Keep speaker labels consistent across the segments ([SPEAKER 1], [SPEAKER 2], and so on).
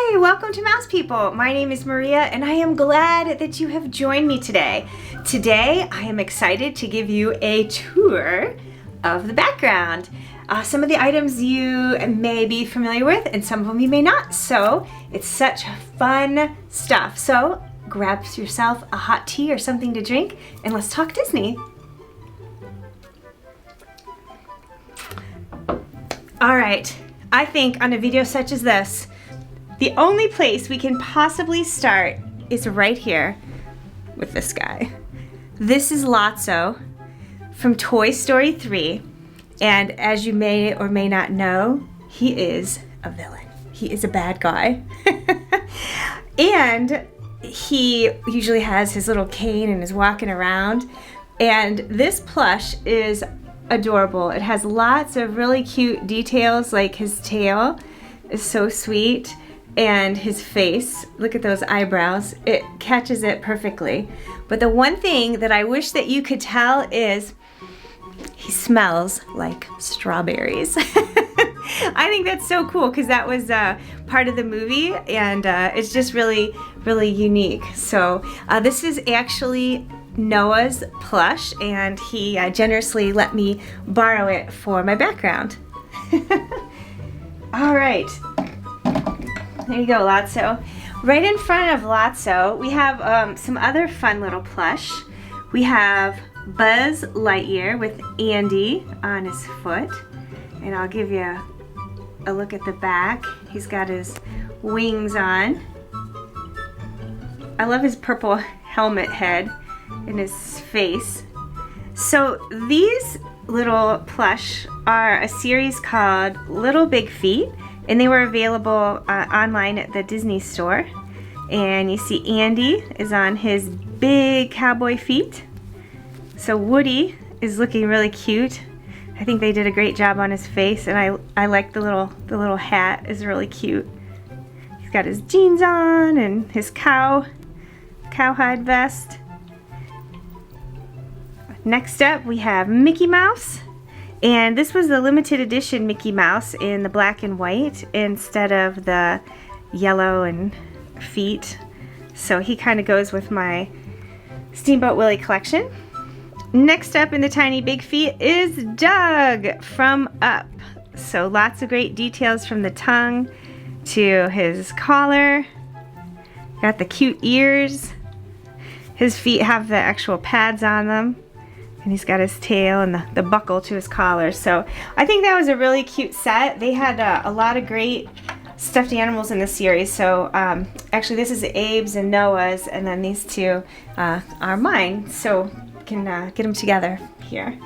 [SPEAKER 1] Hi, welcome to Mouse People. My name is Maria and I am glad that you have joined me today. Today I am excited to give you a tour of the background. Some of the items you may be familiar with and some of them you may not. So it's such fun stuff. So grab yourself a hot tea or something to drink and let's talk Disney. All right, I think on a video such as this, the only place we can possibly start is right here with this guy. This is Lotso from Toy Story 3, and as you may or may not know, he is a villain. He is a bad guy. And he usually has his little cane and is walking around, and this plush is adorable. It has lots of really cute details, like his tail is so sweet. And his face, look at those eyebrows, it catches it perfectly. But the one thing that I wish that you could tell is he smells like strawberries. I think that's so cool because that was part of the movie, and it's just really, really unique. So this is actually Noah's plush, and he generously let me borrow it for my background. All right. There you go, Lotso. Right in front of Lotso, we have some other fun little plush. We have Buzz Lightyear with Andy on his foot. And I'll give you a look at the back. He's got his wings on. I love his purple helmet head and his face. So these little plush are a series called Little Big Feet. And they were available online at the Disney store. And you see Andy is on his big cowboy feet. So Woody is looking really cute. I think they did a great job on his face, and I like the little hat is really cute. He's got his jeans on and his cowhide vest. Next up we have Mickey Mouse. And this was the limited edition Mickey Mouse in the black and white instead of the yellow and feet. So he kind of goes with my Steamboat Willie collection. Next up in the tiny big feet is Doug from Up. So lots of great details from the tongue to his collar. Got the cute ears. His feet have the actual pads on them. And he's got his tail and the buckle to his collar. So I think that was a really cute set. They had a lot of great stuffed animals in the series. So actually this is Abe's and Noah's, and then these two are mine. So you can get them together here.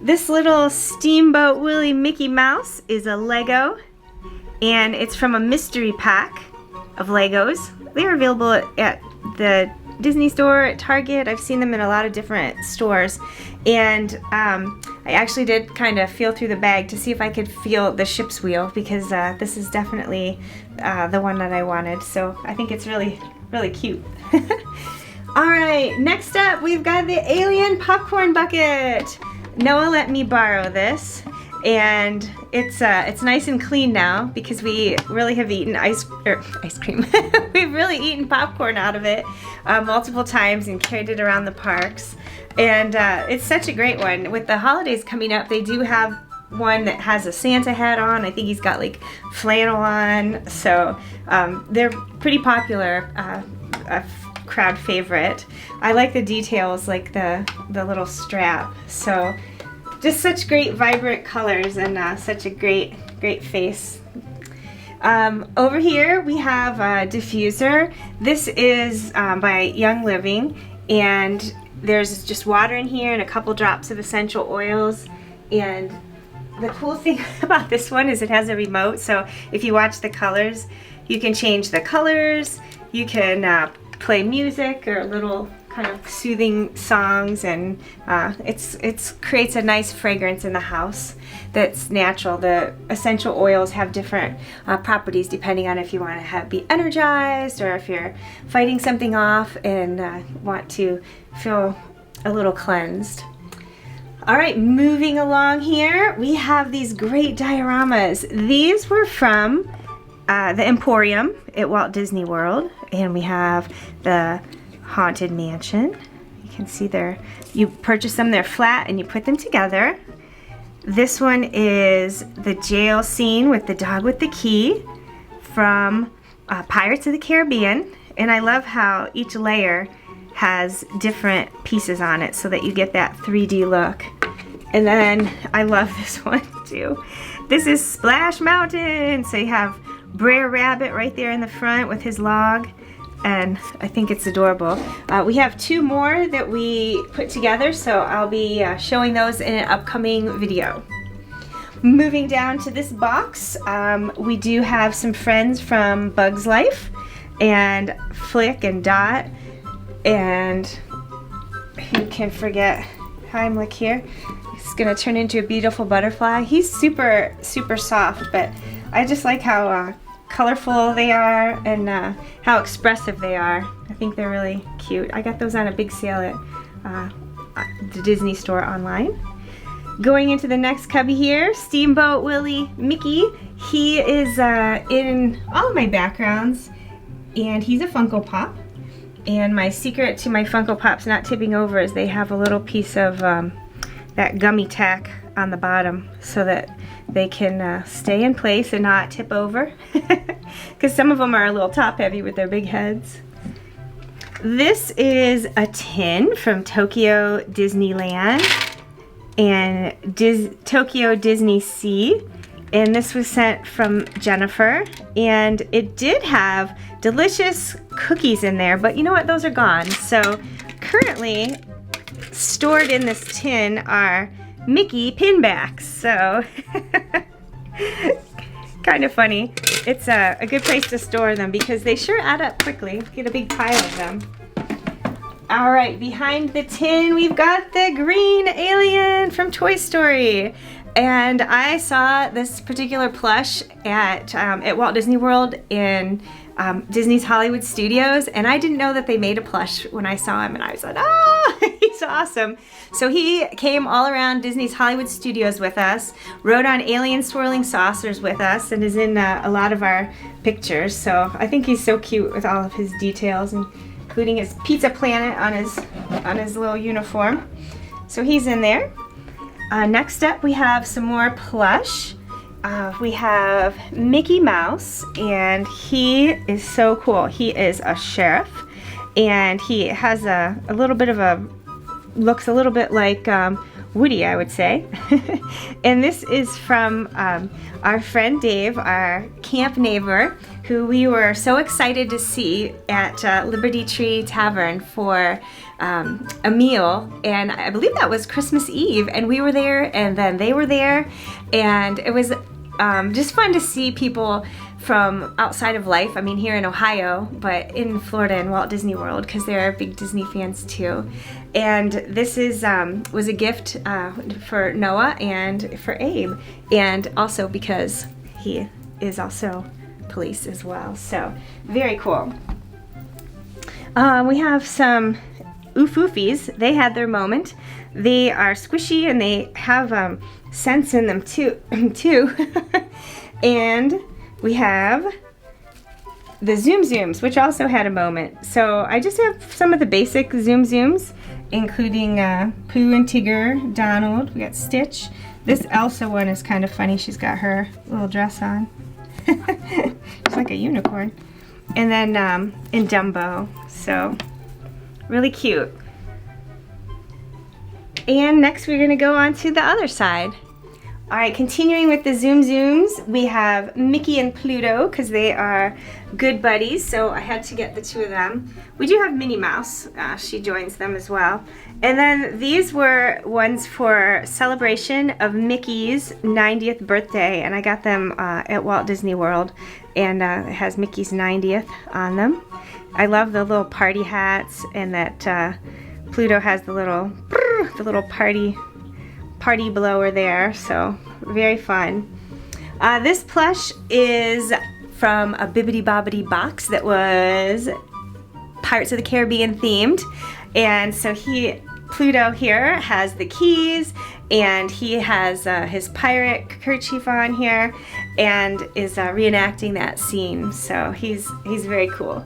[SPEAKER 1] This little Steamboat Willie Mickey Mouse is a Lego, and it's from a mystery pack of Legos. They are available at the Disney store, at Target. I've seen them in a lot of different stores, and I actually did kind of feel through the bag to see if I could feel the ship's wheel, because this is definitely the one that I wanted. So I think it's really, really cute. Alright, next up we've got the alien popcorn bucket. Noah let me borrow this, and it's nice and clean now because we really have eaten ice cream. We've really eaten popcorn out of it multiple times and carried it around the parks, and it's such a great one. With the holidays coming up, they do have one that has a Santa hat on. I think he's got like flannel on, so they're pretty popular, a crowd favorite. I like the details, like the little strap. So just such great vibrant colors and such a great face. Over here we have a diffuser. This is by Young Living, and there's just water in here and a couple drops of essential oils. And the cool thing about this one is it has a remote, so if you watch the colors, you can change the colors, you can play music or little kind of soothing songs, and it creates a nice fragrance in the house that's natural. The essential oils have different properties depending on if you want to be energized or if you're fighting something off and want to feel a little cleansed. All right, moving along here, we have these great dioramas. These were from the Emporium at Walt Disney World, and we have the Haunted Mansion. You can see there, you purchase them, they're flat, and you put them together. This one is the jail scene with the dog with the key from Pirates of the Caribbean, and I love how each layer has different pieces on it so that you get that 3D look. And then I love this one too. This is Splash Mountain. So you have Brer Rabbit right there in the front with his log, and I think it's adorable. We have 2 more that we put together, so I'll be showing those in an upcoming video. Moving down to this box, we do have some friends from Bug's Life, and Flick and Dot, and who can forget Heimlich here. He's gonna turn into a beautiful butterfly. He's super, super soft, but I just like how colorful they are and how expressive they are. I think they're really cute. I got those on a big sale at the Disney store online. Going into the next cubby here, Steamboat Willie Mickey. He is in all of my backgrounds, and he's a Funko Pop. And my secret to my Funko Pops not tipping over is they have a little piece of that gummy tack on the bottom so that they can stay in place and not tip over, because some of them are a little top heavy with their big heads. This is a tin from Tokyo Disneyland and Tokyo Disney Sea, and this was sent from Jennifer, and it did have delicious cookies in there, but you know what, those are gone. So currently stored in this tin are Mickey pinbacks, so kind of funny. It's a good place to store them because they sure add up quickly. Get a big pile of them. All right, behind the tin we've got the green alien from Toy Story. And I saw this particular plush at Walt Disney World in Disney's Hollywood Studios, and I didn't know that they made a plush when I saw him, and I was like, oh, he's awesome. So he came all around Disney's Hollywood Studios with us, rode on alien swirling saucers with us, and is in a lot of our pictures. So I think he's so cute with all of his details, including his Pizza Planet on his little uniform. So he's in there. Next up we have some more plush. We have Mickey Mouse, and he is so cool. He is a sheriff, and he has a little bit of a, looks a little bit like Woody, I would say. And this is from our friend Dave, our camp neighbor, who we were so excited to see at Liberty Tree Tavern for a meal, and I believe that was Christmas Eve, and we were there, and then they were there, and it was just fun to see people from outside of life. I mean, here in Ohio, but in Florida and Walt Disney World, because they're big Disney fans too. And this is was a gift for Noah and for Abe, and also because he is also police as well. So very cool. We have some Oofoofies. They had their moment. They are squishy and they have scents in them too. And we have the Zoom Zooms, which also had a moment. So I just have some of the basic Zoom Zooms, including Pooh and Tigger, Donald. We got Stitch. This Elsa one is kind of funny. She's got her little dress on. She's like a unicorn. And then in Dumbo. So really cute. And next we're going to go on to the other side. Alright, continuing with the Zoom Zooms, we have Mickey and Pluto, because they are good buddies, so I had to get the 2 of them. We do have Minnie Mouse. She joins them as well. And then these were ones for celebration of Mickey's 90th birthday, and I got them at Walt Disney World, and it has Mickey's 90th on them. I love the little party hats, and that Pluto has the little party blower there, so very fun. This plush is from a Bibbidi Bobbidi box that was Pirates of the Caribbean themed, and so Pluto here has the keys, and he has his pirate kerchief on here, and is reenacting that scene. So he's very cool.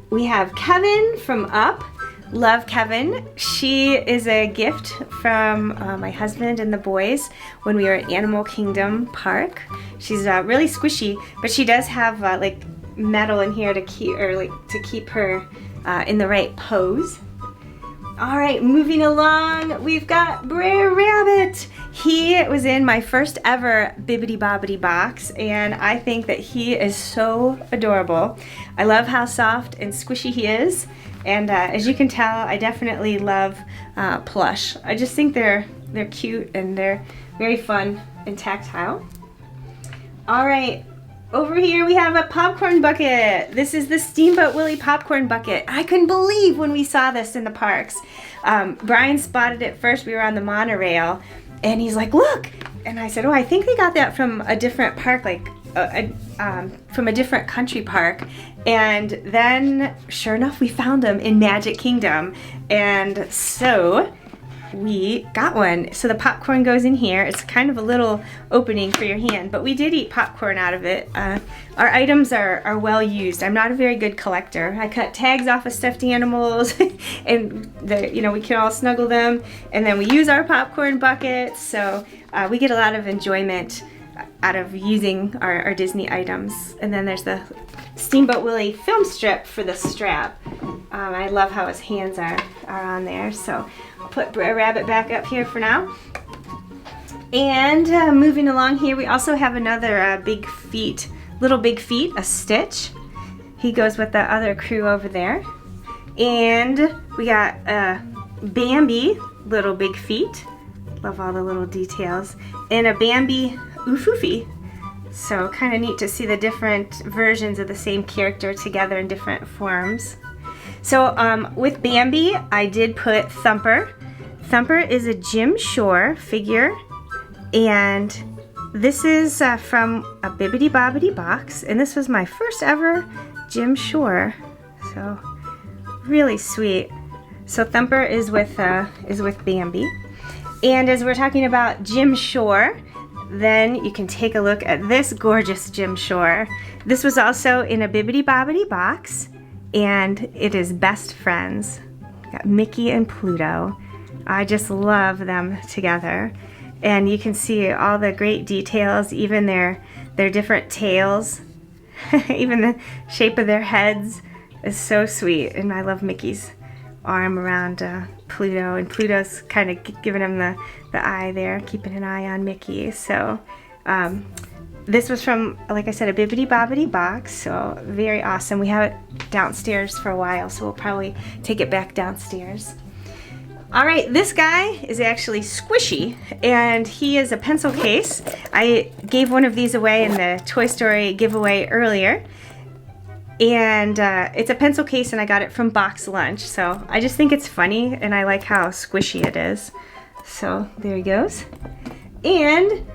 [SPEAKER 1] We have Kevin from Up. Love Kevin. She is a gift from my husband and the boys when we were at Animal Kingdom Park. She's really squishy, but she does have like metal in here to keep her in the right pose. All right, moving along, we've got Brer Rabbit. He was in my first ever Bibbidi Bobbidi box, and I think that he is so adorable. I love how soft and squishy he is, and as you can tell, I definitely love plush. I just think they're cute and they're very fun and tactile. All right. Over here we have a popcorn bucket. This is the Steamboat Willie popcorn bucket. I couldn't believe when we saw this in the parks. Brian spotted it first. We were on the monorail and he's like, look. And I said, oh, I think they got that from a different park, like from a different country park. And then sure enough, we found them in Magic Kingdom. And so we got one. So the popcorn goes in here. It's kind of a little opening for your hand, but we did eat popcorn out of it. Our items are well used. I'm not a very good collector. I cut tags off of stuffed animals and we can all snuggle them, and then we use our popcorn buckets. So we get a lot of enjoyment out of using our Disney items. And then there's the Steamboat Willie film strip for the strap. I love how his hands are on there. So I'll put Brer Rabbit back up here for now. And moving along here, we also have another Little Big Feet, a Stitch. He goes with the other crew over there. And we got Bambi, Little Big Feet. Love all the little details. And a Bambi Oofoofy. So kind of neat to see the different versions of the same character together in different forms. So with Bambi, I did put Thumper. Thumper is a Jim Shore figure, and this is from a Bibbidi Bobbidi box, and this was my first ever Jim Shore. So really sweet. So Thumper is with Bambi. And as we're talking about Jim Shore, then you can take a look at this gorgeous Jim Shore. This was also in a Bibbidi Bobbidi box, and it is Best Friends. Got Mickey and Pluto. I just love them together. And you can see all the great details, even their different tails. Even the shape of their heads is so sweet. And I love Mickey's arm around Pluto, and Pluto's kind of giving him the eye there, keeping an eye on Mickey. So this was from, like I said, a Bibbidi Bobbidi box, so very awesome. We have it downstairs for a while, so we'll probably take it back downstairs. All right, this guy is actually squishy, and he is a pencil case. I gave one of these away in the Toy Story giveaway earlier. And it's a pencil case, and I got it from Box Lunch. So I just think it's funny, and I like how squishy it is. So there he goes. And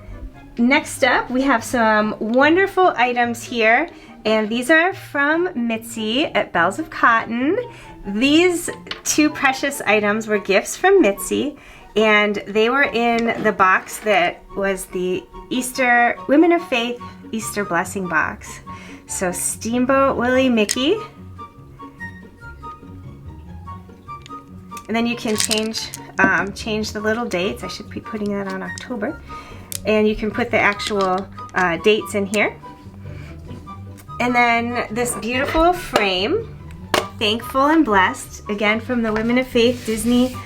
[SPEAKER 1] next up, we have some wonderful items here. And these are from Mitzi at Bells of Cotton. These two precious items were gifts from Mitzi, and they were in the box that was the Easter Women of Faith Easter Blessing box. So Steamboat Willie Mickey. And then you can change the little dates. I should be putting that on October. And you can put the actual dates in here. And then this beautiful frame, Thankful and Blessed, again from the Women of Faith Disney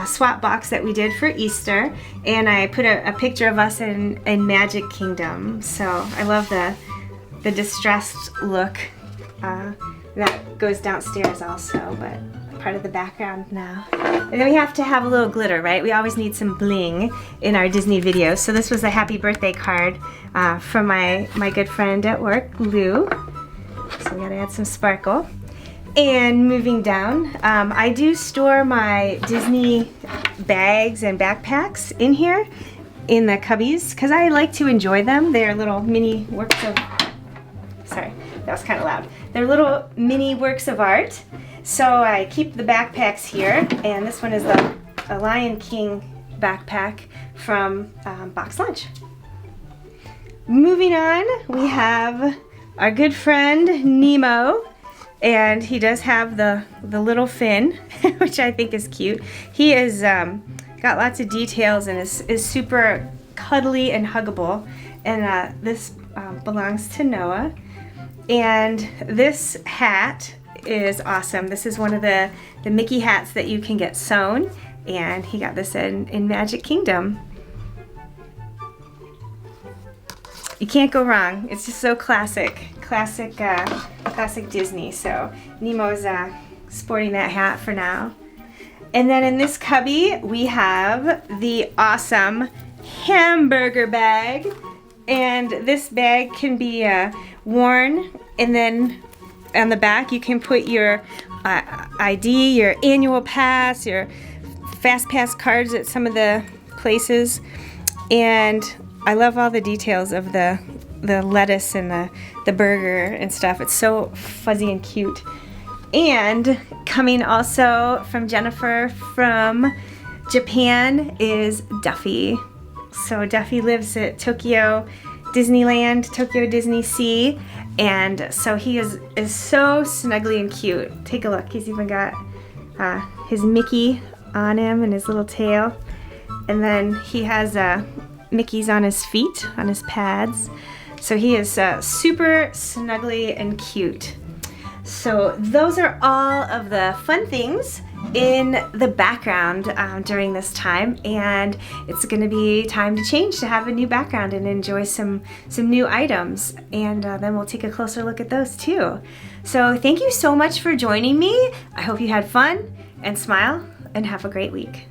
[SPEAKER 1] swap box that we did for Easter. And I put a picture of us in Magic Kingdom. So I love the distressed look. That goes downstairs also, but part of the background now. And then we have to have a little glitter, right? We always need some bling in our Disney videos. So this was a happy birthday card from my good friend at work, Lou. So we gotta add some sparkle. And moving down, I do store my Disney bags and backpacks in here in the cubbies because I like to enjoy them. They're little mini works of, sorry, that was kind of loud. They're little mini works of art. So I keep the backpacks here, and this one is a Lion King backpack from Box Lunch. moving on, we have our good friend Nemo, and he does have the little fin, which I think is cute. He is got lots of details and is super cuddly and huggable. And this belongs to Noah. And this hat is awesome. This is one of the Mickey hats that you can get sewn, and he got this in Magic Kingdom. You can't go wrong. It's just so classic Disney. So Nemo's sporting that hat for now. And then in this cubby, we have the awesome Hamburger Bag. And this bag can be worn, and then on the back you can put your ID, your annual pass, your fast pass cards at some of the places. And I love all the details of the lettuce and the burger and stuff. It's so fuzzy and cute. And coming also from Jennifer from Japan is Duffy. So Duffy lives at Tokyo Disneyland, Tokyo Disney Sea, and so he is so snuggly and cute. Take a look. He's even got his Mickey on him and his little tail. And then he has Mickey's on his feet, on his pads. So he is super snuggly and cute. So those are all of the fun things in the background during this time, and it's going to be time to change to have a new background and enjoy some new items, and then we'll take a closer look at those too. So thank you so much for joining me. I hope you had fun and smile and have a great week.